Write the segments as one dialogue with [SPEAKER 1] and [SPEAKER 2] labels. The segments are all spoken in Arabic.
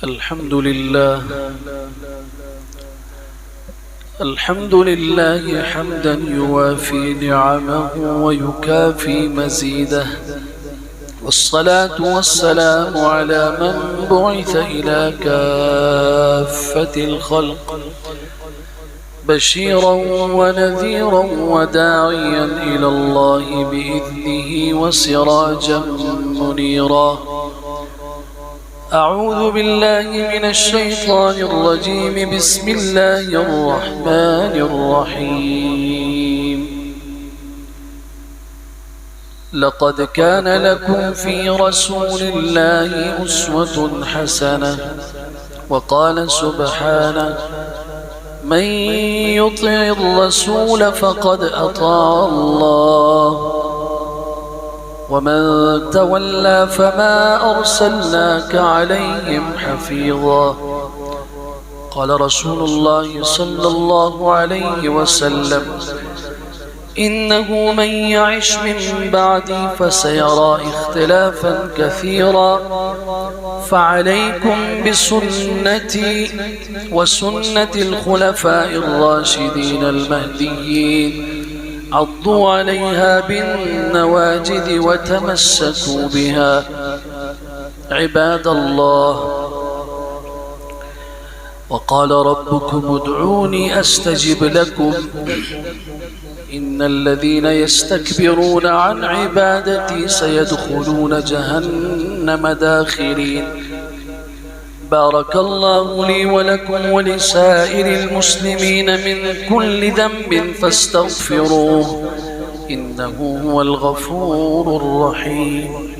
[SPEAKER 1] الحمد لله حمدا يوافي نعمه ويكافي مزيده، والصلاة والسلام على من بعث إلى كافة الخلق بشيرا ونذيرا وداعيا إلى الله بإذنه وسراجا منيرا. أعوذ بالله من الشيطان الرجيم. بسم الله الرحمن الرحيم. لقد كان لكم في رسول الله أسوة حسنة. وقال سبحانه: من يطع الرسول فقد أطاع الله، ومن تولى فما أرسلناك عليهم حفيظا. قال رسول الله صلى الله عليه وسلم: إنه من يعش من بعدي فسيرى اختلافا كثيرا، فعليكم بسنتي وسنة الخلفاء الراشدين المهديين، عضوا عليها بالنواجذ وتمسكوا بها. عباد الله، وقال ربكم ادعوني أستجب لكم، إن الذين يستكبرون عن عبادتي سيدخلون جهنم داخرين. بارك الله لي ولكم ولسائر المسلمين من كل ذنب فاستغفروه، إنه هو الغفور الرحيم.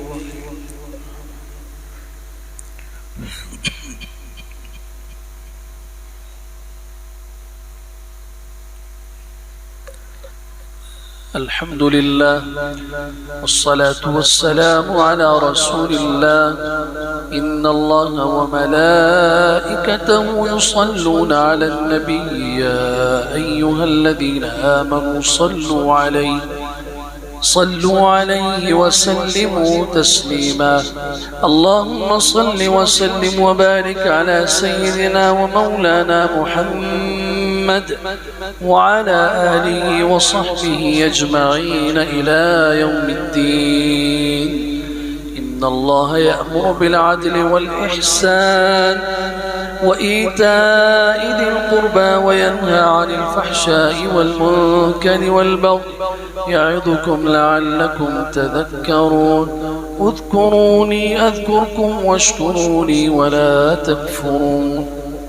[SPEAKER 1] الحمد لله، والصلاة والسلام على رسول الله. إن الله وملائكته يصلون على النبي، يا أيها الذين آمنوا صلوا عليه وسلموا تسليما. اللهم صل وسلم وبارك على سيدنا ومولانا محمد وعلى آله وصحبه أجمعين إلى يوم الدين. إن الله يأمر بالعدل والإحسان وإيتاء ذي القربى وينهى عن الفحشاء والمنكر والبغي، يعظكم لعلكم تذكرون. اذكروني أذكركم واشكروني ولا تكفرون.